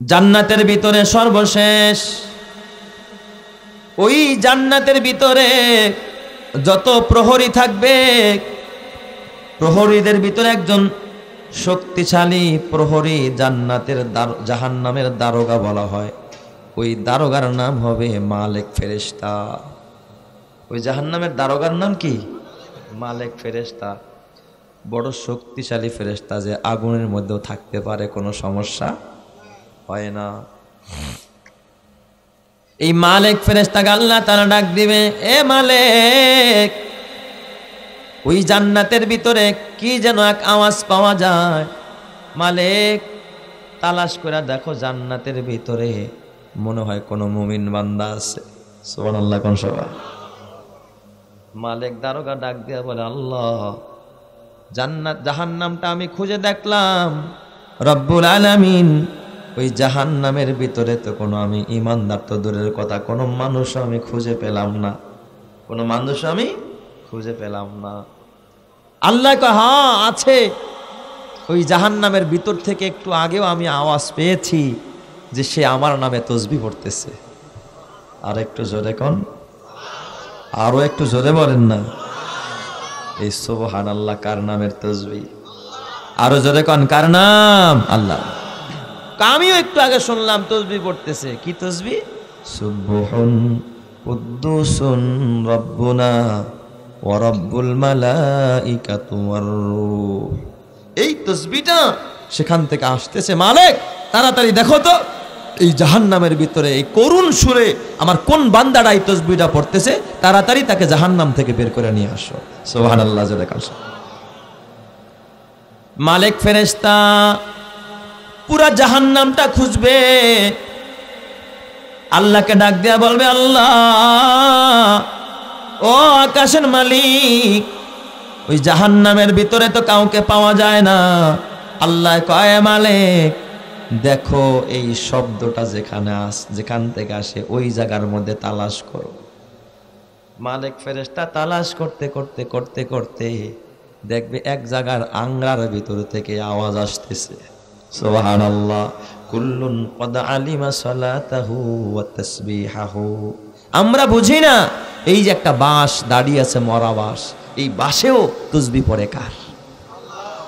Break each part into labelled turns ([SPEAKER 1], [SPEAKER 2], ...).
[SPEAKER 1] জান্নাতের ভিতরে সর্বশেষ ওই জান্নাতের ভিতরে যত প্রহরী থাকবে, প্রহরীদের ভিতরে একজন শক্তিশালী প্রহরী জান্নাতের জাহান্নামের দারোগা বলা হয়। ওই দারোগার নাম হবে মালেক ফেরেশতা। ওই জাহান্নামের দারোগার নাম কি? মালেক ফেরেশতা। বড় শক্তিশালী ফেরেশতা, যে আগুনের মধ্যেও থাকতে পারে, কোনো সমস্যা হয় না। এই মালেক ফেরেশতাকে আল্লাহ তাআলা ডাক দিবে, এ মালেক, ওই জান্নাতের ভিতরে কি যেন এক আওয়াজ পাওয়া যায়। মালেক তালাশ করে দেখো জান্নাতের ভিতরে মনে হয় কোনো মুমিন বান্দা আছে। সুবহানাল্লাহ কোন সবাই। মালেক দারোগা ডাক দিয়া বলে, আল্লাহ, জান্নাত জাহান্নামটা আমি খুঁজে দেখলাম, রব্বুল আলামিন ওই জাহান্নামের ভিতরে তো কোনো আমি ইমানদার তো দূরের কথা, কোনো মানুষ আমি খুঁজে পেলাম না, কোনো মানুষ আমি খুঁজে পেলাম না। আল্লাহ কয়, হ্যাঁ আছে, ওই জাহান্নামের ভিতর থেকে একটু আগেও আমি আওয়াজ পেয়েছি যে সে আমার নামে তসবিহ পড়তেছে। আর একটু জোরে কোন, আরো একটু জোরে বলেন না। এই সুবহানাল্লাহ কার নামের তসবিহ? আরো জোরে কোন, কার নাম? আল্লাহ। আমিও একটু আগে শুনলাম তসবিহ পড়তেছে। কি তসবিহ? সুবহুন কুদ্দুসুন রব্বুনা ওয়া রব্বুল মালাইকাতু ওয়ার রূহ। এই তসবিহটা সেখান থেকে আসতেছে। মালিক তাড়াতাড়ি দেখো তো এই জাহান্নামের ভিতরে এই করুণ সুরে আমার কোন বান্দাটা এই তসবিহটা পড়তেছে, তাড়াতাড়ি তাকে জাহান্নাম থেকে বের করে নিয়ে আসো। সুবহানাল্লাহ জোরে কাল। মালিক ফেরেশতা পুরা জাহান্নামটা খুঁজবে, আল্লাহকে ডাক দিয়া বলবে, আল্লাহ, ও আকাশের মালিক, ওই জাহান্নামের ভিতরে তো কাউকে পাওয়া যায় না। আল্লাহ কয়, মালিক দেখো এই শব্দটা যেখান থেকে আসে ওই জায়গার মধ্যে তালাশ করো। মালিক ফেরেশতা তালাশ করতে করতে করতে করতে দেখবে এক জায়গার আংরার ভিতর থেকে আওয়াজ আসতেছে। সুবহানাল্লাহ। কুল্লুন ক্বাদ আলিমা সালাতাহু ওয়া তাসবিহাহু। আমরা বুঝি না এই যে একটা বাঁশ দাঁড়িয়ে আছে, মরা বাঁশ, এই বাঁশেও তাসবিহ পড়ে কার?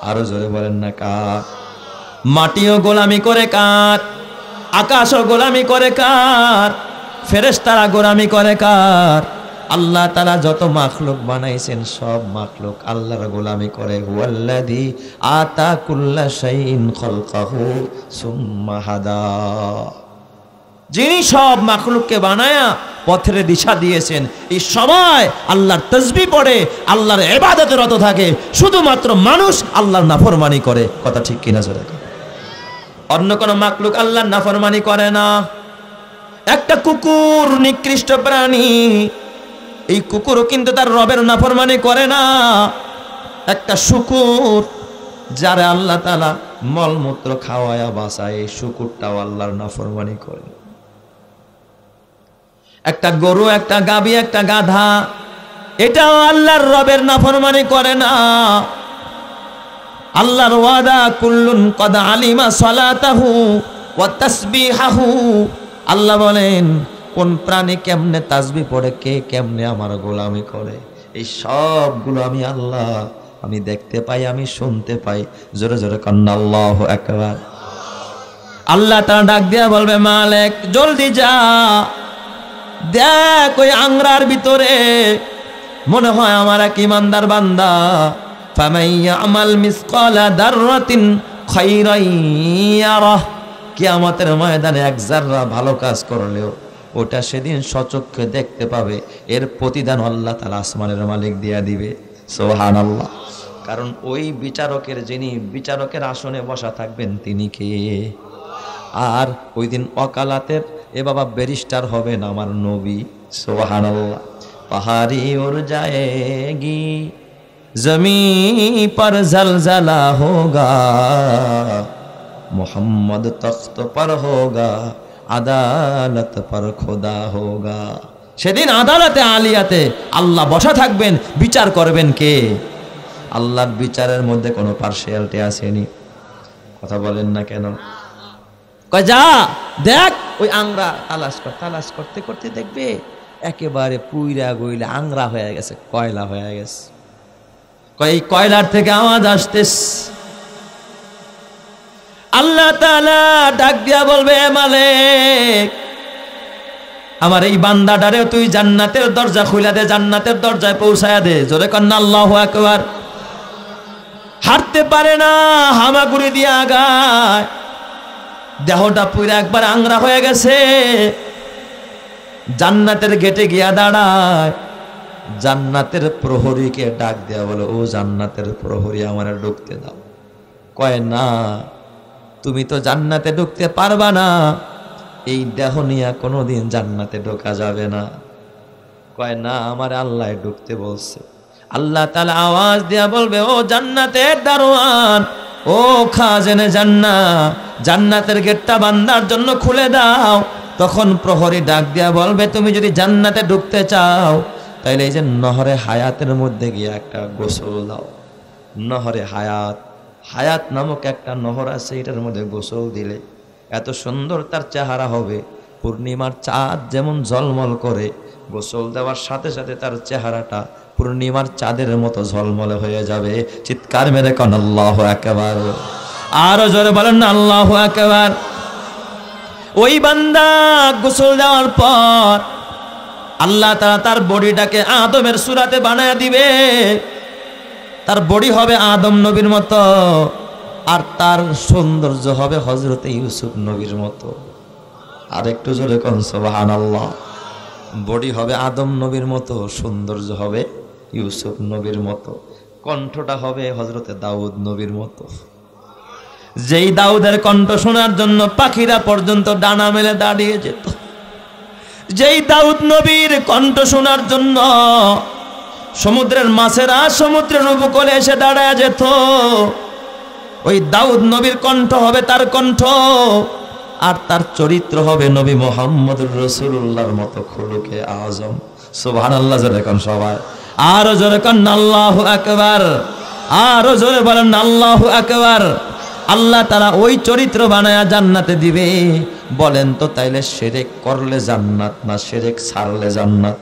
[SPEAKER 1] আরো জোরে বলেন না কার? মাটিও গোলামি করে কার? আকাশও গোলামি করে কার? ফেরেশতারা গোলামি করে কার? আল্লাহ তাআলা যত মাখলুক বানাইছেন সব মাখলুক আল্লাহর গোলামি করে। হুয়াল্লাযী আতা কুল্লা শাইইন খালকাহু সুম্মা হাদা। যিনি সব মাখলুককে বানায়া পথের দিশা দিয়েছেন, এই সবাই আল্লাহর তাসবিহ পড়ে, আল্লাহর ইবাদতে রত থাকে। শুধুমাত্র মানুষ আল্লাহর নাফরমানি করে। কথা ঠিক কিনা জোরে? অন্য কোন মাখলুক আল্লাহর নাফরমানি করে না। একটা কুকুর নিকৃষ্ট প্রাণী, এই কুকুরও কিন্তু তার রবের নাফরমানি করে না। একটা শুকুর যারা আল্লাহ তাআলা মলমূত্র খাওয়ায়া বাঁচায়, এই শুকুরটাও আল্লাহর নাফরমানি করে। একটা গরু, একটা গাভী, একটা গাধা, এটাও আল্লাহর রবের নাফরমানি করে না। আল্লাহর ওয়াদা, কুল্লুন ক্বাদ আলিমা সালাতাহু ওয়া তাসবিহাহু। আল্লাহ বলেন কোন প্রাণী কেমনে তাসবিহ পড়ে, কে কেমনে আমার গোলামি করে, এই সবগুলো আমি আল্লাহ, আমি দেখতে পাই, আমি শুনতে পাই। জোরে জোরে কান্না আল্লাহু আকবার। আল্লাহ তাআলা ডাক দিয়া বলবে, মালিক জলদি যা, দেখ ওই আংরার ভিতরে মনে হয় আমার এক ইমানদার বান্দা। ফামাইয়ামাল মিসকালা দাররাতিন খায়রান ইয়ারাহ। কিয়ামতের ময়দানে এক যারা ভালো কাজ করলেও ওটা সেদিন সচক্ষে দেখতে পাবে। এর প্রতিদান আল্লাহ তাআলা আসমানের মালিক দিয়া দিবে। সুবহানাল্লাহ। কারণ ওই বিচারকের, যিনি বিচারকের আসনে বসা থাকবেন, তিনি কে? আর ওই দিন অকালাতের এ বাবা ব্যারিস্টার হবেন আমার নবী। সুবহানাল্লাহ। পাহাড়ি উড় যায়েগি জমি पर जलजला होगा, मोहम्मद तख्त पर होगा, আদালত पर खुदा होगा। সেদিন আদালতে আলিয়াতে আল্লাহ বসা থাকবেন, বিচার করবেন কে? আল্লাহর বিচারের মধ্যে কোনো পার্সিয়ালিটি আসেনি। কথা বলেন না কেন? কয় যা দেখ ওই আংরা তালাশ কর, তালাশ করতে করতে দেখবে একেবারে পুইরা গইলে আংরা হয়ে গেছে, কয়লা হয়ে গেছে। কয় এই কয়লার থেকে আওয়াজ আসতেছে। আল্লাহ তাআলা ডাক দিয়া বলবে, মালিক আমার এই বান্দাটারে তুই জান্নাতের দরজা খুলে দে, জান্নাতের দরজায় পৌঁছায়া দে। জোরে কন্না আল্লাহু আকবার। হাঁটতে পারে না, হামাগুড়ি দিয়ে আগায়, দেহটা পুরা একবার আংরা হয়ে গেছে। জান্নাতের গেটে গিয়া দাঁড়ায়, জান্নাতের প্রহরীকে ডাক দেয়া বলে, ও জান্নাতের প্রহরী আমারে ঢুকতে দাও। কয় না, তুমি তো জান্নাতে ঢুকতে পারবা না, এই দেহ নিয়ে কোনোদিন জান্নাতে ঢোকা যাবে না। কয় না, আমার আল্লাহ ঢুকতে বলছে। আল্লাহ তাআলা আওয়াজ দিয়া বলবে, ও জান্নাতের দারোয়ান, ও খাজেনে জান্নাত, জান্নাতের গেটটা বান্দার জন্য খুলে দাও। তখন প্রহরী ডাক দিয়া বলবে, তুমি যদি জান্নাতে ঢুকতে চাও তাইলে এই যে নহরে হায়াতের মধ্যে গিয়ে একটা গোসল দাও। নহরে হায়াত, হায়াত নামক একটা নহর আছে, এটার মধ্যে গোসল দিলে এত সুন্দর তার চেহারা হবে, পূর্ণিমার চাঁদ যেমন ঝলমল করে, গোসল দেওয়ার সাথে সাথে তার চেহারাটা পূর্ণিমার চাঁদের মতো ঝলমলে হয়ে যাবে। চিৎকার মেরে কোন আল্লাহু আকবার। আরো জোরে বলেন না আল্লাহু আকবার। ওই বান্দা গোসল দেওয়ার পর আল্লাহ তাআলা তার বডিটাকে আদমের সূরাতে বানায় দিবে। তার বডি হবে আদম নবীর মতো, আর তার সৌন্দর্য হবে হযরতে ইউসুফ নবীর মতো। আর একটু জোরে কোন সুবহানাল্লাহ। বডি হবে আদম নবীর মতো, সৌন্দর্য হবে ইউসুফ নবীর মতো, কণ্ঠটা হবে হযরতে দাউদ নবীর মতো। যেই দাউদের কণ্ঠ শোনার জন্য পাখিরা পর্যন্ত ডানা মেলে দাঁড়িয়ে যেত, যেই দাউদ নবীর কণ্ঠ শোনার জন্য সমুদ্রের মাছেরা সমুদ্রের উপকূলে এসে দাঁড়ায় যেত, ওই দাউদ নবীর কণ্ঠ হবে তার কণ্ঠ, আর তার চরিত্র হবে নবী মুহাম্মদুর রাসূলুল্লাহর মতো খুলুকে আযম। সুবহানাল্লাহ জোরে কোন সবাই। আরো জোরে কোন আল্লাহু আকবার। আরো জোরে বলেন আল্লাহু আকবার। আল্লাহ তাআলা ওই চরিত্র বানায়া জান্নাতে দিবে। বলেন তো তাইলে শিরক করলে জান্নাত না শিরক ছাড়লে জান্নাত?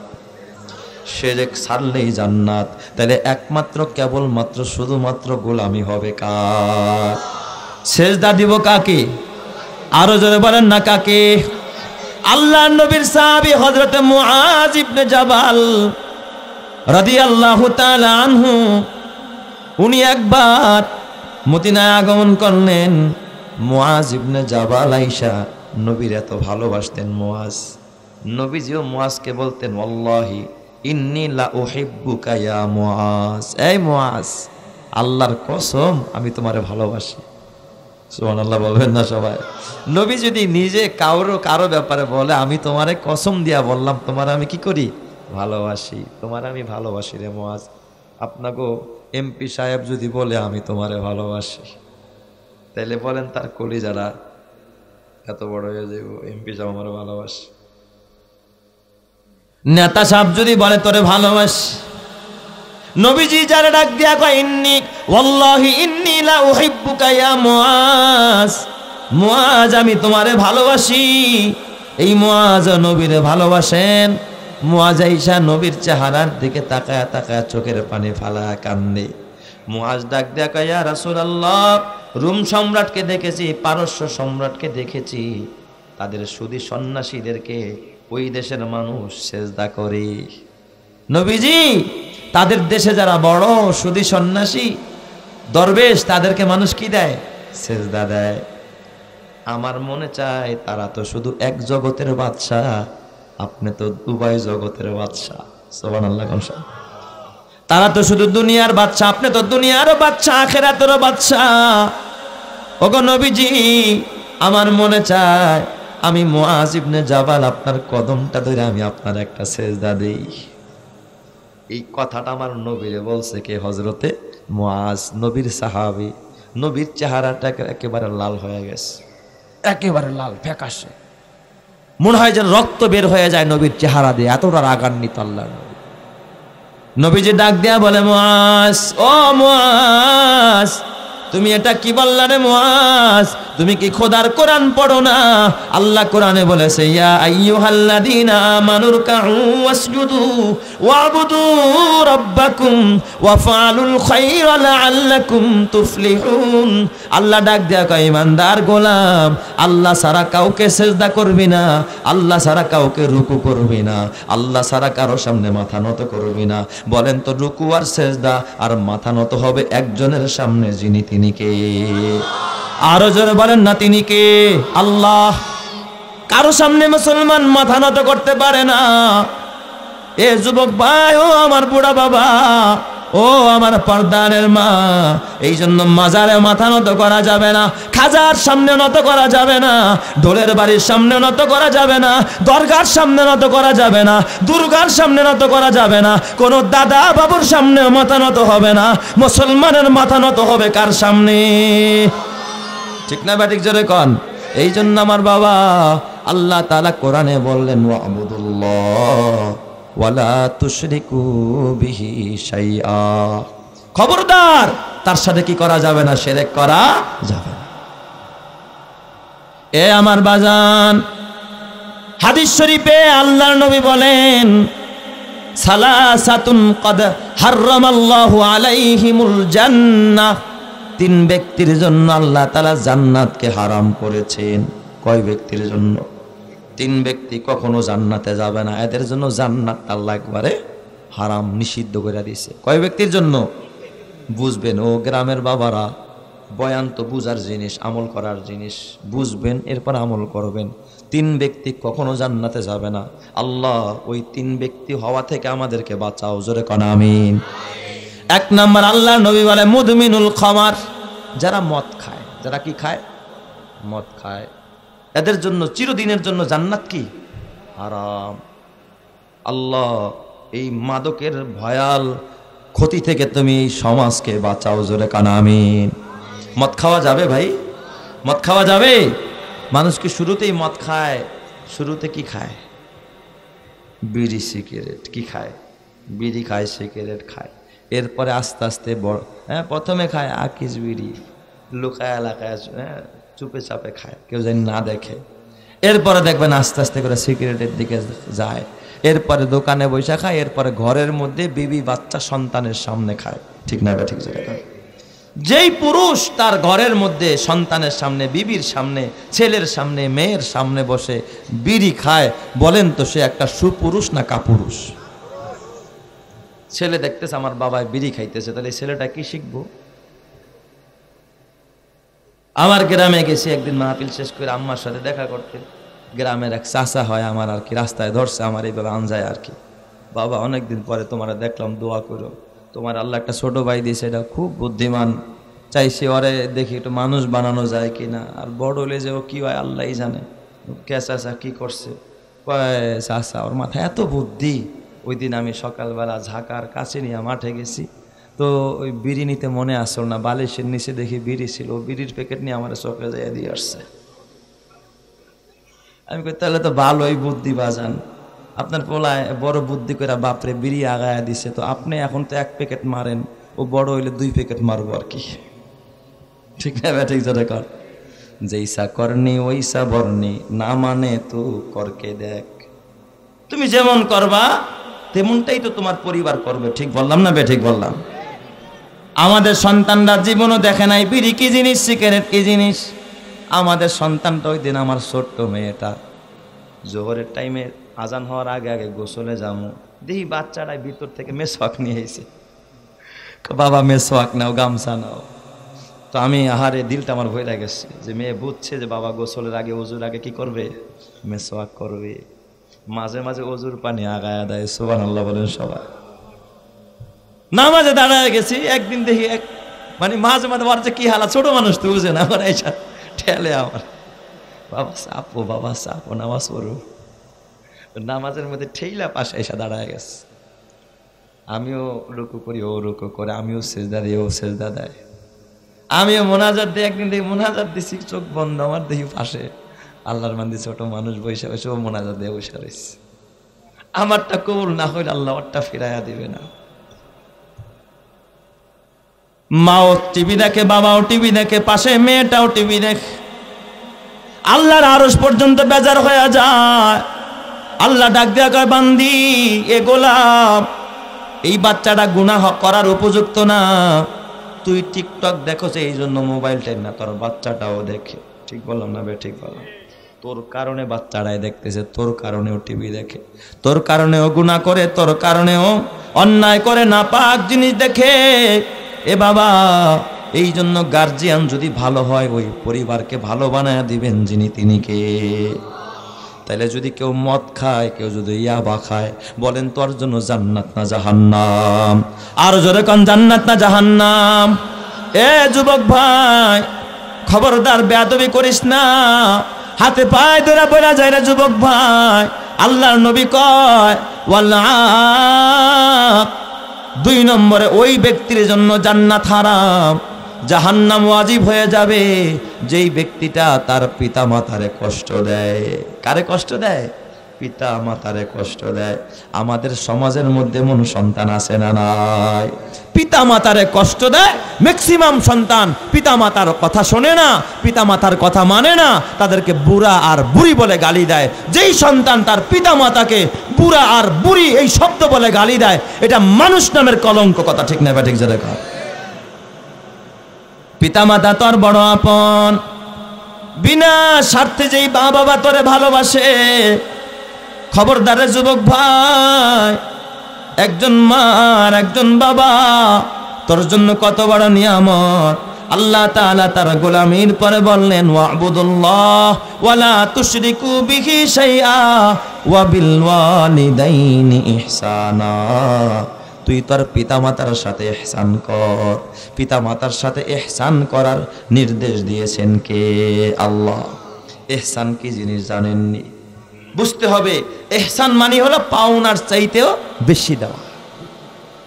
[SPEAKER 1] শিরক ছাড়লেই জান্নাত। তাহলে একমাত্র কেবলমাত্র শুধুমাত্র গোলামি হবে কার? সেজদা দিব কাকে? আরো জোরে বলেন না কাকে? আল্লাহ নবীর সাহাবী হযরত মুআজ ইবনে জাবাল রাদিয়াল্লাহু তাআলা আনহু, উনি একবার মদিনায় আগমন করলেন। মুআজ ইবনে জাবাল আয়েশা নবীর এত ভালোবাসতেন মুআজ, নবীজিও মুআজকে বলতেন, ওয়াল্লাহি ইন্নী লা উহিব্বুকা ইয়া মুআজ। এই মুআজ, আল্লাহর কসম আমি তোমারে ভালোবাসি। সুবহানাল্লাহ বলবেন না সবাই? নবী যদি নিজে কারো ব্যাপারে বলে, আমি তোমারে কসম দিয়া বললাম তোমার আমি কি করি? ভালোবাসি। তোমার আমি ভালোবাসি রে মুআজ। আপনাকে এমপি সাহেব যদি বলে আমি তোমারে ভালোবাসি, তাইলে বলেন তার কলিজারা এত বড় হয়ে যাইব, এমপি সাহেব আমার ভালোবাসি। নেতা সাহেব যদি বলে তোরে ভালোবাসি, নবীজি যারা ডাক দিয়া কয়, ইন্নী ওয়াল্লাহি ইন্নী লা উহিব্বুকা ইয়া মুআজ, মুআজ আমি তোমারে ভালোবাসি। এই মুআজ নবীরে ভালোবাসেন। মুআজ আয়েশা নবীর চেহারার দিকে তাকায়া তাকায়া চোখের পানি ফালায়া কান্দে। মুআজ ডাক দিয়া কয়, ইয়া রাসূলুল্লাহ, রোম সম্রাটকে দেখেছি, পারস্য সম্রাটকে দেখেছি, তাদের সুদী সন্ন্যাসীদেরকে ওই দেশের মানুষ সেজদা করে। নবীজি, তাদের দেশে যারা বড় সুদী সন্ন্যাসী দরবেশ, তাদেরকে মানুষ কি দেয়? সেজদা দেয়। আমার মনে চায় তারা তো শুধু এক জগতের বাদশাহ, আপনি তো দুবাই জগতের বাদশাহ। সুবহানাল্লাহ। তারা তো শুধু দুনিয়ার বাদশাহ, আপনি তো দুনিয়ারও বাদশাহ, আখিরাতেরও বাদশাহ। ওগো নবীজি, আমার মনে চায় আমি মুআজ ইবনে জাবাল আপনার কদমটা ধরে আমি আপনার একটা সেজদা দেই। এই কথাটা আমার নবীরে বলছে কে? হযরতে মুআজ, নবীর সাহাবী। নবীর চেহারাটা একেবারে লাল হয়ে গেছে, একেবারে লাল ফ্যাকাশে, মনে হয় যেন রক্ত বের হয়ে যায় নবীর চেহারা দিয়ে, এতটা রাগান্বিত আল্লাহর নবী। নবীজি ডাক দেয়া বলে, মুআজ, ও মুআজ, তুমি এটা কি বললা রে মুআজ? তুমি কি খোদার কোরআন পড়ো না? আল্লাহ কোরআনে বলেছে, ইয়া আইয়ুহাল্লাযীনা আমানুর কাউ ওয়াসজুদু ওয়াবুদু রাব্বাকুম ওয়াফআলুল খায়রা লাআল্লাকুম তুফলিহুন। আল্লাহ ডাক দেয়া কয়, ইমানদার গোলাম, আল্লাহ ছাড়া কাউকে সিজদা করবি না, আল্লাহ ছাড়া কাউকে রুকু করবি না, আল্লাহ ছাড়া কারো সামনে মাথা নত করবি না। বলেন তো, রুকু আর সিজদা আর মাথা নত হবে একজনের সামনে, যিনি তিনি কে? আরো জোরে বলেন না, তিনি কে? আল্লাহ। কারো সামনে মুসলমান মাথা নত করতে পারে না। এ যুবক ভাই, ও আমার বুড়া বাবা, ও আমার পর্দানের মা, এই জন্য মাজারে মাথা নত করা যাবে না, খাজার সামনে নত করা যাবে না, ঢোলের বাড়ির সামনে নত করা যাবে না, দরগার সামনে নত করা যাবে না, দুর্গার সামনে নত করা যাবে না, কোন দাদা বাবুর সামনে মাথা নত হবে না। মুসলমানের মাথা নত হবে কার সামনে? ঠিক না ব্যাটিক জোরে কন। এই জন্য আমার বাবা, আল্লাহ তাআলা কোরআনে বললেন, ওয়াবুদুল্লাহ ওয়ালা তুশরিকু বিহি শাইআ। খবরদার, তার সাথে কি করা যাবে না? শিরক করা যাবে না। এ আমার বাজান, হাদিস শরীফে আল্লাহর নবী বলেন, সালাসাতুন ক্বাদ হারামাল্লাহু আলাইহিমুল জান্নাহ। তিন ব্যক্তির জন্য আল্লাহ তাআলা জান্নাতকে হারাম করেছেন। কয় ব্যক্তির জন্য? তিন ব্যক্তি কখনো জান্নাতে যাবে না, এদের জন্য জান্নাত আল্লাহ একবারে হারাম, নিষিদ্ধ করে দিয়েছে। কয় ব্যক্তির জন্য? বুঝবেন ও গ্রামের বাবারা, বয়ান তো বুঝার জিনিস, আমল করার জিনিস। বুঝবেন, এরপর আমল করবেন। তিন ব্যক্তি কখনো জান্নাতে যাবে না। আল্লাহ ওই তিন ব্যক্তি হওয়া থেকে আমাদেরকে বাঁচাও, জোরে কোন আমিন। এক নাম্বার, আল্লাহ নবী বলে, মুদমিনুল খামার, যারা মদ খায়। যারা কি খায়? মদ খায়। এদের জন্য চিরদিনের জন্য জান্নাত কি? হারাম। আল্লাহ এই মাদকের ভয়াল ক্ষতি থেকে তুমি এই সমাজকে বাঁচাও, জোরে কান আমিন। মদ খাওয়া যাবে ভাই? মদ খাওয়া যাবে? মানুষ কি শুরুতেই মদ খায়? শুরুতে কি খায়? বিড়ি সিগারেট। কি খায়? বিড়ি খায়, সিগারেট খায়। এরপরে আস্তে আস্তে বড়, প্রথমে খায় আকিস বিড়ি, লুকায় এলাকায় চুপে চাপে খায়, কেউ যেন না দেখে। এরপরে দেখবেন আস্তে আস্তে করে সিগারেটের দিকে যায়। এরপরে দোকানে বসে খায়। এরপরে ঘরের মধ্যে বিবি বাচ্চা সন্তানের সামনে খায়। ঠিক না? ঠিক জায়গায় যেই পুরুষ তার ঘরের মধ্যে সন্তানের সামনে, বিবির সামনে, ছেলের সামনে, মেয়ের সামনে বসে বিড়ি খায়, বলেন তো সে একটা সুপুরুষ না কাপুরুষ? ছেলে দেখতেছে আমার বাবা বিড়ি খাইতেছে, তাহলে ছেলেটা কি শিখবো? আমার গ্রামে গেছি একদিন মাহফিল শেষ করে আম্মার সাথে দেখা করতে। গ্রামের এক চাচা হয় আমার, আর কি রাস্তায় ধরছে আমার, এইভাবে আনজায় আর কি, বাবা অনেকদিন পরে তোমার দেখলাম, দোয়া করো, তোমার আল্লাহ একটা ছোট ভাই দিয়েছে, এটা খুব বুদ্ধিমান, চাইছি ওরে দেখি একটু মানুষ বানানো যায় কিনা, আর বড় হলে যে ও কি হয় আল্লাহই জানে। কে চাচা কি করছে? চাচা ওর মাথায় এত বুদ্ধি। ওই দিন আমি সকালবেলা ঝাঁকার কাছে নিয়ে মাঠে গেছি, তো ওই বিড়ি নিতে মনে আসল না, বালিশের নিচে দেখি বিড়ি ছিল, বিড়ির প্যাকেট নিয়ে আমার চোখে যাইয়া দিয়ে আসছে। আমি কই তাহলে তো ভালোই বুদ্ধি বাজান, আপনার পোলায় বড় বুদ্ধি করে বাপরে বিড়ি আগায়া দিছে, তো আপনি এখন তো এক প্যাকেট মারেন, ও বড় হইলে 2 প্যাকেট মারবো আর কি। ঠিক না? ঠিক জোরে কর। যেইসা করনি ওইসা বরনি, না মানে তো করকে দেখ। তুমি যেমন করবা তেমনটাই তো তোমার পরিবার করবে। ঠিক বললাম না? ঠিক বললাম। আমাদের সন্তানরা জীবনও দেখে নাই বিড়ি কি জিনিস, সিগারেট কি জিনিস। আমাদের সন্তানটা ওই দিন, আমার ছোট্ট মেয়েটা, জোহরের টাইমে আজান হওয়ার আগে আগে গোসলে যাবো, দেখি বাচ্চাটা ভিতর থেকে মেসওয়াক নিয়ে এসে, বাবা মেসওয়াক নাও, গামছা নাও। তো আমি আহারে, দিলটা আমার ভয় লাগেছে যে মেয়ে বুঝছে যে বাবা গোসলের আগে, ওজুর আগে কি করবে? মেসওয়াক করবে। মাঝে মাঝে ওজুর পানি আগায়া দেয়। সুবহানাল্লাহ বলেন সবাই। নামাজে দাঁড়ায় গেছি, একদিন দেখি মানে মাঝে মাঝে ওর যে কি হালা, ছোট মানুষ তো বুঝে না, আমার এইসা ঠেলে আমার, বাবা চাপো, বাবা চাপো, নামাজ পড়ো। নামাজের মধ্যে ঠেইলা পাশে এসে দাঁড়ায় গেছে। আমিও রুকু করি, ও রুকু করে, আমিও সেজদা দিই, ও সেজদা দেয়। আমিও মোনাজাত দিই, একদিন দেখি মোনাজাত দিছি, চোখ বন্ধ, আমার দেখি পাশে আল্লাহর মান্দি ছোট মানুষ বসে বসে ও মোনাজাত দিয়ে বসে রয়েছে। আমারটা কবুল না হইলে আল্লাহ ওরটা ফিরাইয়া দিবে না। মাও টিভি দেখে, বাবাও টিভি দেখে, পাশে মেয়েটাও টিভি দেখে। আল্লাহর আরশ পর্যন্ত বেজার হয়ে যায়। আল্লাহ ডাক দিয়া কয়, বান্দি এ গোলাম, এই বাচ্চাটা গুনাহ করার উপযুক্ত না। তুই টিকটক দেখো এই জন্য মোবাইলটা না, তোর বাচ্চাটাও দেখে। ঠিক বললাম না বে? ঠিক বললাম। তোর কারণে বাচ্চারাই দেখতেছে, তোর কারণেও টিভি দেখে, তোর কারণেও গুনাহ করে, তোর কারণেও অন্যায় করে, নাপাক জিনিস দেখে। এ বাবা, এই জন্য গার্জিয়ান যদি ভালো হয়, ওই পরিবারকে ভালো বানায় দিবেন যিনি, তিনি কে? তাইলে যদি কেউ মদ খায়, কেউ যদি ইয়াবা খায়, বলেন তোর জন্য জান্নাত না জাহান্নাম? আর জোরে কোন জান্নাত না জাহান্নাম? এ যুবক ভাই, খবরদার বেয়াদবি করিস না। হাতে পায়ে ধরে বলা যায় না যুবক ভাই। আল্লাহর নবী কয়, ওয়াল্লাহ 2 নম্বরে ওই ব্যক্তির জন্য জান্নাত হারাম, জাহান্নাম ওয়াজিব হয়ে যাবে যেই ব্যক্তিটা তার পিতা মাতারে কষ্ট দেয়। কারে কষ্ট দেয়? পিতা মাতারে কষ্ট দেয়। আমাদের সমাজের মধ্যে এমন সন্তান আছে না নাই? পিতা মাতারে কষ্ট দেয়। ম্যাক্সিমাম সন্তান পিতা মাতার কথা শোনে না, পিতা মাতার কথা মানে না, তাদেরকে বুড়া আর বুড়ি বলে গালি দেয়। যেই সন্তান তার পিতা মাতাকে বুড়া আর বুড়ি এই শব্দ বলে গালি দেয়, এটা মানুষ নামের কলঙ্ক। কথা ঠিক না? ঠিক যে দেখা, পিতা মাতা তোর বড় আপন। বিনা স্বার্থে যেই মা বাবা তোরে ভালোবাসে, খবরদার যুবক ভাই, একজন মা আর একজন বাবা তোর জন্য কত বড় নিয়ামত। আল্লাহ তাআলা তার গোলামীর পরে বললেন, ওয়াবুদুল্লাহ ওয়ালা তুশরিকু বিহি শাইআ ওয়া বিল ওয়ালিদাইনি ইহসানা। তুই তোর পিতামাতার সাথে ইহসান কর। পিতামাতার সাথে ইহসান করার নির্দেশ দিয়েছেন কে? আল্লাহ। ইহসান কি জিনিস জানেননি? বুঝতে হবে, ইহসান মানে হলো পাওনার চাইতেও বেশি দেওয়া,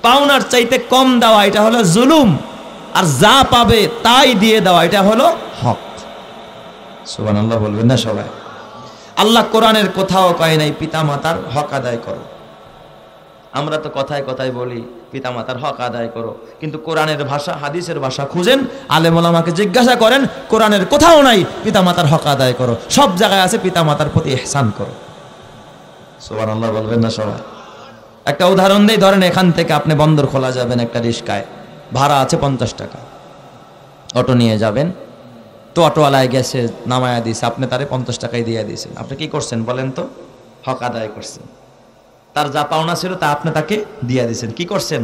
[SPEAKER 1] পাওনার চাইতে কম দেওয়া, এটা হলো জুলুম। আর যা পাবে তাই দিয়ে দেওয়া, এটা হলো হক। সুবহানাল্লাহ বলবেন না সবাই? আল্লাহ কোরআনের কোথাও কয় নাই পিতামাতার হক আদায় করো। আমরা তো কথায় কথায় বলি পিতামাতার হক আদায় করো, কিন্তু কোরআনের ভাষা, হাদিসের ভাষা খুঁজেন, আলেম ওলামাকে জিজ্ঞাসা করেন, কোরআনের কোথাও নাই পিতামাতার হক আদায় করো। সব জায়গায় আছে পিতামাতার প্রতি ইহসান করো। সুবহানাল্লাহ বলবেন না সবাই? একটা উদাহরণ দেই, ধরেন এখান থেকে আপনি বন্দর খোলা যাবেন একটা রিস্কায়, ভাড়া আছে 50 টাকা, অটো নিয়ে যাবেন। তো অটোওয়ালায় গেছে, নামায়া দিয়েছে, আপনি তারে 50 টাকাই দিয়ে দিয়েছেন। আপনি কি করছেন বলেন তো? হক আদায় করছেন। তার যা পাওনা ছিল তা আপনি তাকে দিয়ে দিয়েছেন। কি করছেন?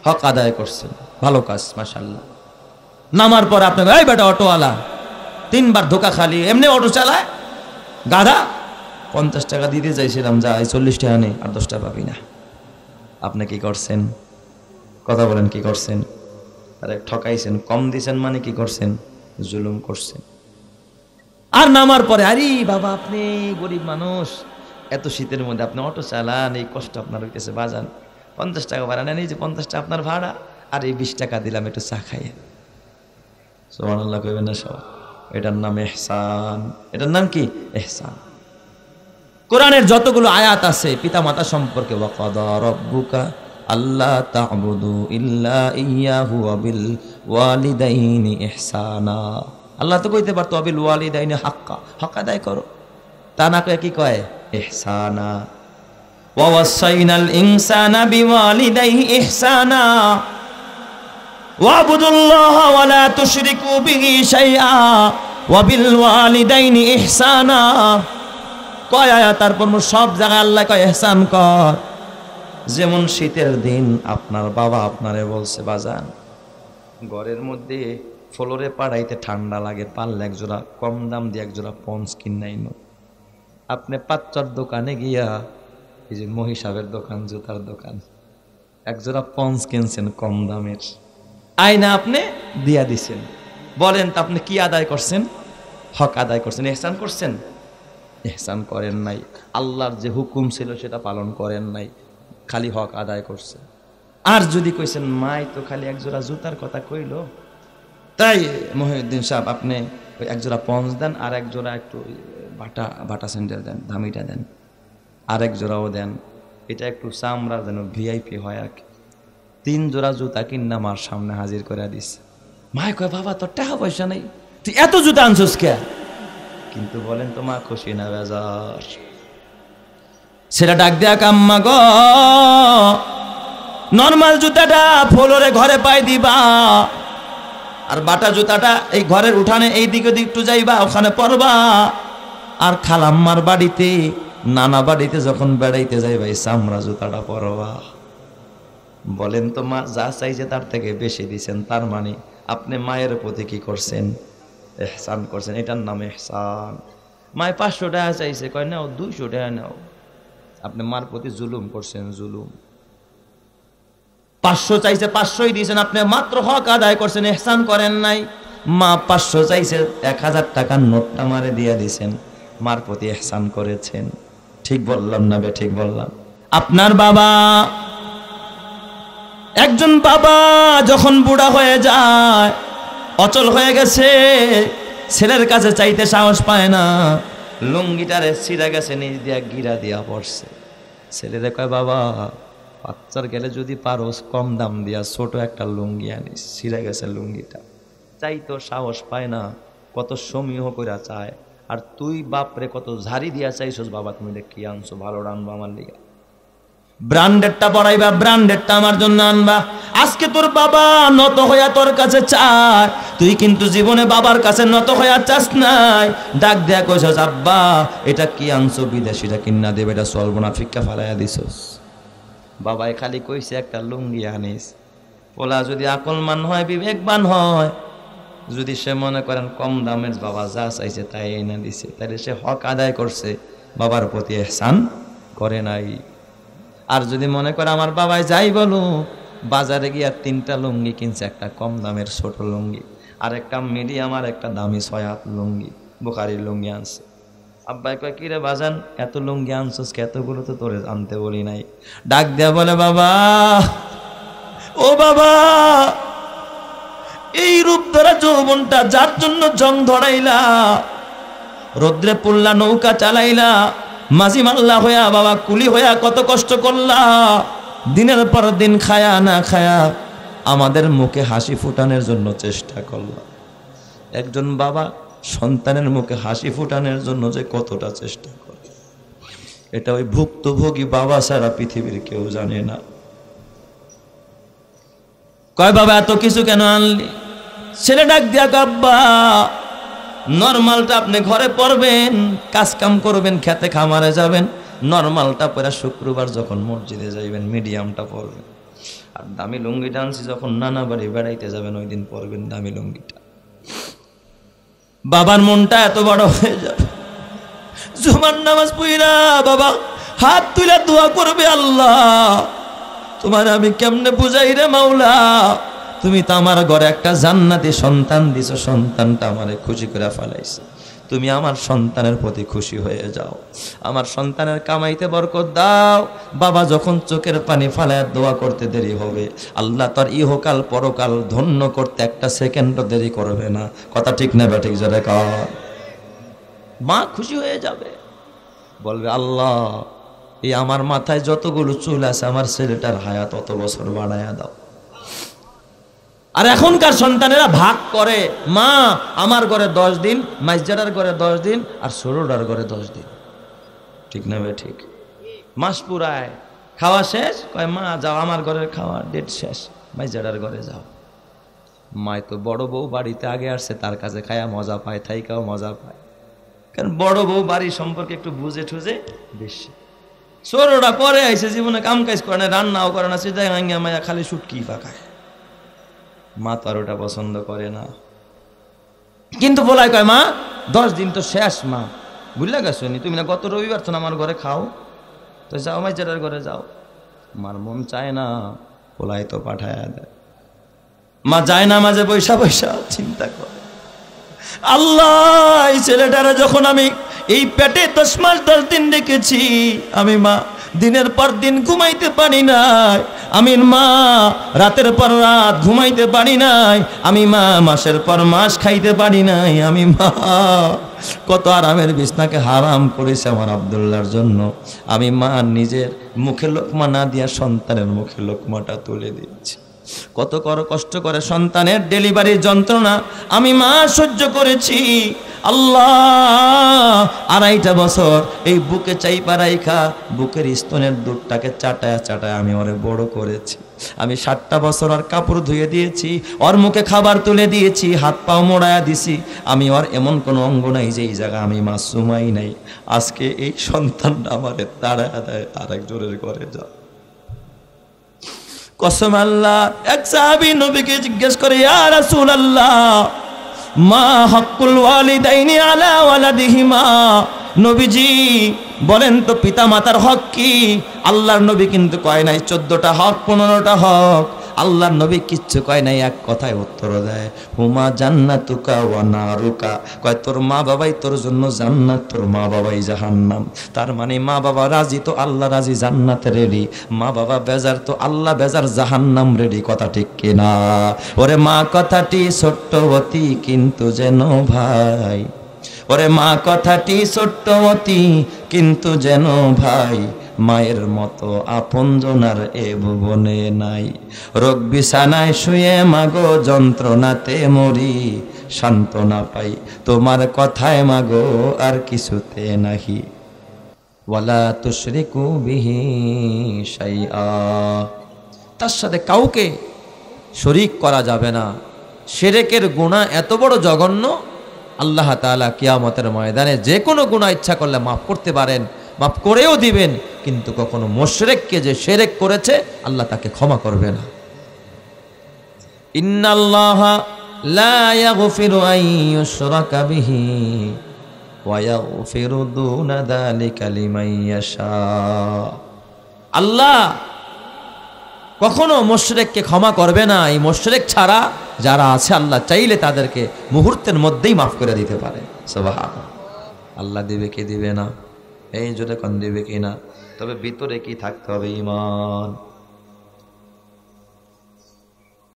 [SPEAKER 1] হক আদায় করছেন। ভালো কাজ, মাশাআল্লাহ। নামার পর আপনাকে, এই বেটা অটোওয়ালা, 3 বার ধোকা খালি, এমনি অটো চালায় গাধা, 50 টাকা দিতে চাইছিলাম, যা 40 টাকা নেই, আর 10 টাকা পাবি না। আপনি কি করছেন? কথা বলেন, কি করছেন? আরে ঠকাইছেন, কম দিছেন, মানে কি করছেন? জুলুম করছেন। আর নামার পরে, আরে বাবা আপনি গরিব মানুষ, এত শীতের মধ্যে আপনি অটো চালান, এই কষ্ট আপনার হইতেছে, বাজান 50 টাকা ভাড়া নেন, এই যে 50 টাকা আপনার ভাড়া, আর এই 20 টাকা দিলাম, একটু চা খাইয়ে। সুবহানাল্লাহ কইবেন না সবাই? এটার নাম ইহসান। এটার নাম কি? ইহসান। কোরআনের যতগুলো আয়াত আছে পিতামাতা সম্পর্কে, ওয়াকাদা রাব্বুকা আল্লা তা'বুদু ইল্লা ইয়্যাহু ওয়া বিল ওয়ালিদাইনি ইহসানা। আল্লাহ তো কইতে পারতো ওয়া বিল ওয়ালিদাইনি হাক্কা, হক আদায় করো। তা না কয়ে কি কয়? ইহসানা। ওয়া ওয়াসাইনাল ইনসানা বিওয়ালিদাইহি ইহসানা ওয়াবুদুল্লাহা ওয়া লা তুশরিকু বিহি শাইআ ওয়া বিল ওয়ালিদাইনি ইহসানা। কয় আয়াত, তারপর সব জায়গায় আল্লাহ কয় ইহসান কর। যেমন শীতের দিন আপনার বাবা আপনারে বলছে, বাজান ঘরের মধ্যে ফ্লোরে পাড়াইতে ঠান্ডা লাগে, পারলে একজোড়া কম দাম দিয়ে একজোড়া পঞ্চ কিনাইনো। আপনি পাচ্চর দোকানে গিয়া, এই যে মহিষাবের দোকান, জুতার দোকান, একজোড়া পঞ্চ কিনছেন কম দামের, আইনা আপনি দিয়া দিছেন। বলেন তো আপনি কি আদায় করছেন? হক আদায় করছেন, ইহসান করছেন? ইহসান করেন নাই। আল্লাহর যে হুকুম ছিল সেটা পালন করেন নাই, খালি হক আদায় করছে। আর যদি কইছেন মাই তো খালি একজোড়া জুতার কথা কইল, তাই মহিউদ্দিন সাহেব আপনি ওই একজোড়া পঞ্চ দেন, আর এক জোড়া একটু বাটা স্যান্ডেল দেন, দামিটা দেন, আর এক জোড়াও দেন, এটা একটু চামড়া যেন ভিআইপি হয় আর কি। 3 জোড়া জুতা কিনা মার সামনে হাজির করে দিছে। মায় কয় বাবা তোর টাকা পয়সা নেই, তুই এত জুতা আনছিস কে? কিন্তু বলেন তো মা খুশি না বেজার? সেটা ডাক দেয়া কাম্মা গো, নরমাল জুতাটা ফ্লোরে ঘরে পাই দিবা, আর বাটা জুতাটা এই ঘরের উঠানে এই দিক ওদিক একটু যাইবা, ওখানে পরবা। আর খালাম্মার বাড়িতে নানা বাড়িতে যখন বেড়াইতে যাইবা এই চামড়া জুতাটা পরবা। বলেন তো মা যা চাইছে তার থেকে বেশি দিছেন, তার মানে আপনি মায়ের প্রতি কি করছেন? ইহসান করছেন। এটার নাম ইহসান। মায় 500 টাকা চাইছে, কয় নাও 200 টাকা নাও। আপনি মার প্রতি জুলুম করছেন, জুলুম। 500 চাইছে 500ই দিয়েছেন, আপনি মাত্র হক আদায় করছেন, ইহসান করেন নাই। মা 500 চাইছে 1000 টাকার নোটটা মারে দিয়ে দিয়েছেন, মার প্রতি ইহসান করেছেন। ঠিক বললাম না বে? ঠিক বললাম। আপনার বাবা, একজন বাবা যখন বুড়া হয়ে যায়, অচল হয়ে গেছে, ছেলের কাছে চাইতে সাহস পায় না, লুঙ্গিটারে ছিঁড়া গেছে, নিজ দিয়া গিরা দিয়া পড়ছে। ছেলেরে কয় বাবা বাচ্চার গেলে যদি পারোস কম দাম দিয়া ছোট একটা লুঙ্গি আনিস। ছিঁড়া গেছে লুঙ্গিটা, চাইতো সাহস পায় না, কত সমীহ কইরা চায়। আর তুই বাপরে কত ঝাড়ি দিয়া চাইছস, বাবা তুমি কি আনছো, ভালো আনবো আমার লিগা, ব্র্যান্ডেডটা পড়াইবা, ব্র্যান্ডেডটা আমার জন্য আনবা। আজকে তোর বাবা নত হইয়া তোর কাছে চায়, তুই কিন্তু জীবনে বাবার কাছে নত হইয়া চাস নাই। ডাক দেয়া কইছস আব্বা এটা কি আনছো, বিদেশিটা কিনা দেবে, এটা চলবো না, ফিক্কা ফালাইয়া দিছস। বাবাই খালি কইছে একটা লুঙ্গি আনিস। পোলা যদি আকলমান হয়, বিবেকবান হয়, যদি সে মনে করেন কম দামের বাবা যা চাইছে তাই এনে দিছে, তাহলে সে হক আদায় করছে, বাবার প্রতি ইহসান করে নাই। আর যদি মনে করে আমার বাবাই যাই বলো, বাজারে গিয়া 3টা লুঙ্গি কিনছে, একটা কম দামের ছোট লুঙ্গি, আর একটা মিডিয়াম, আর একটা দামি 6 হাত লুঙ্গি, বুখারির লুঙ্গি আনছে। আব্বাই কয় কি রে বাজান এত লুঙ্গি আনছস, এতগুলো তো তোরে আনতে বলি নাই। ডাক দেয়া বলে বাবা, ও বাবা, এই রূপ ধরা যৌবনটা যার জন্য জং ধরাইলা, রোদ্রে পুল্লা নৌকা চালাইলা, মাঝি মাল্লা হইয়া বাবা কুলি হইয়া কত কষ্ট করলা, দিনের পর দিন খায়া না খায়া আমাদের মুখে হাসি ফুটানোর জন্য চেষ্টা করলা। একজন বাবা সন্তানের মুখে হাসি ফুটানোর জন্য যে কতটা চেষ্টা করে, এটা ওই ভুক্তভোগী বাবা ছাড়া পৃথিবীর কেউ জানে না। কয় বাবা এত কিছু কেন আনলি? ছেলে ডাক দিয়া আব্বা নরমালটা আপনি ঘরে পড়বেন, কাজ কাম করবেন, খেতে খামারে যাবেন, নরমালটা পরে শুক্রবার যখন মসজিদে যাইবেন মিডিয়ামটা পরবেন। আর দামি লুঙ্গিটা আনছি যখন নানা বাড়ি বেড়াইতে যাবেন ওই দিন পরবেন দামি লুঙ্গিটা। বাবার মনটা এত বড় হয়ে যাবে, জুমার নামাজ পড়া বাবা হাত তুলে দোয়া করবে, আল্লাহ তোমার আমি কেমনে বুঝাই রে মাওলা, তুমি তো আমার ঘরে একটা জান্নাতি সন্তান দিছো, সন্তানটা আমারে খুশি করে ফেলাইছে, তুমি আমার সন্তানের প্রতি খুশি হয়ে যাও, আমার সন্তানের কামাইতে বরকত দাও। বাবা যখন চোখের পানি ফালায় দোয়া করতে দেরি হবে, আল্লাহ তোর ইহকাল পরকাল ধন্য করতে একটা সেকেন্ডও দেরি করবে না। কথা ঠিক না ব্যাঠিক জোরে কর। মা খুশি হয়ে যাবে, বলবে আল্লাহ এই আমার মাথায় যতগুলো চুল আছে আমার ছেলেটার হায়াত অত বছর বাড়ায়া দাও। আর এখনকার সন্তানেরা ভাগ করে, মা আমার ঘরে 10 দিন, মাইজারার ঘরে 10 দিন, আর সরোডার ঘরে 10 দিন। ঠিক না ভাই? ঠিক। মাস পুরায় খাওয়া শেষ, কয় মা যাও আমার ঘরের খাওয়া ডেট শেষ, মাইজারার ঘরে যাও। মায় তো বড় বউ বাড়িতে আগে আসছে, তার কাছে খায়া মজা পায়, থাইকাও মজা পায়, কারণ বড় বউ বাড়ি সম্পর্কে একটু বুঝে ঠুজে বেশি। সরোডা পরে আইসে, জীবনে কাম কাজ করে না, রান্নাও করে না, সেটাই ভাঙ্গিয়া মায়া খালি সুটকি পাকায়। মা তো আর ওটা পছন্দ করে না, কিন্তু বলাই কয় মা 10 দিন তো শেষ, মা বুঝলে গেছো নি তুমি না গত রবিবার তো আমার ঘরে খাও, তো যাও মাইজারার ঘরে যাও। মার মন চায় না, বলাই তো পাঠায় দেয়। মা যায় না, মাঝে পয়সা পয়সা চিন্তা করে, আল্লাহ এই ছেলেটারা যখন আমি এই পেটে 10 মাস 10 দিন রেখেছি, আমি মা দিনের পর দিন ঘুমাইতে পারি নাই, আমি মা রাতের পর রাত ঘুমাইতে পারি নাই, আমি মা মাসের পর মাস খাইতে পারি নাই, আমি মা কত আরামের বিছনাকে হারাম করেছে আমার আব্দুল্লাহর জন্য। আমি মা নিজের মুখে লোকমা না দিয়া সন্তানের মুখে লোকমাটা তুলে দিচ্ছি। কত কষ্ট করে সন্তানের ডেলিভারির যন্ত্রণা আমি মা সহ্য করেছি। আল্লাহ 2.5 বছর এই বুকে চাইপা রাইখা বুকের স্তনের দুধটাকে চাটায়া চাটায়া আমি ওরে বড় করেছি। আমি 7টা বছর আর কাপড় ধুয়ে দিয়েছি, ওর মুখে খাবার তুলে দিয়েছি, হাত পাও মোড়ায়া দিছি। আমি ওর এমন কোনো অঙ্গ নাই যে এই জায়গা আমি মাসুমাই নাই। আজকে এই সন্তানটা আমারে তাড়ায়া দেয় আরেকজনের ঘরে যা। কসম আল্লাহ, এক সাহাবী নবীকে জিজ্ঞেস করে, ইয়া রাসূলুল্লাহ মা হাক্কুল ওয়ালিদাইনি আলা ওয়ালাদিহিমা, নবীজি বলেন তো পিতা মাতার হক কি? আল্লাহর নবী কিন্তু কয় নাই 14টা হক 15টা হক। আল্লাহর নবী কিচ্ছু কয় নাই, এক কথায় উত্তর দেয়, হুমা জান্নাতুকা ওয়া নারুকা। কয় তোর মা বাবাই তোর জন্য জান্নাত, তোর মা বাবাই জাহান্নাম। তার মানে মা বাবা রাজি তো আল্লাহ রাজি, জান্নাত রেডি। মা বাবা বেজার তো আল্লাহ বেজার, জাহান্নাম রেডি। কথা ঠিক কিনা? ওরে মা কথাটি ছোট্ট অতি কিন্তু যেন ভাই, ওরে মা কথাটি ছোট্ট অতি কিন্তু যেন ভাই, মায়ের মতো আপনজনার এ ভুবনে নাই। রোগ বিছানায় শুয়ে মাগো যন্ত্রণাতে মরি, সান্ত্বনা পাই তোমার কথায় মাগো আর কিছুতে নাহি। ওয়ালা তুশরিকু বিহি শাইআ, তার সাথে কাউকে শরীক করা যাবে না। শিরকের গুনাহ এত বড় জঘন্য, আল্লাহ তাআলা কিয়ামতের ময়দানে যে কোনো গুনাহ ইচ্ছা করলে মাফ করতে পারেন, মাফ করেও দিবেন, কিন্তু কখনো মুশরিককে যে শিরক করেছে আল্লাহ তাকে ক্ষমা করবে না। ইন্নাল্লাহা লা ইয়াগফিরু আন ইউশরাকা বিহি ওয়া ইয়াগফিরু দুনা যালিকা লিমান ইয়াশা। আল্লাহ কখনো মুশরিককে ক্ষমা করবে না। এই মুশরিক ছাড়া যারা আছে আল্লাহ চাইলে তাদেরকে মুহূর্তের মধ্যেই মাফ করে দিতে পারে। সুবহানাল্লাহ। আল্লাহ দিবে কি দিবে না, এই জোরে কোন দিবে কি না, তবে ভিতরে কি থাকতে হবে? ঈমান।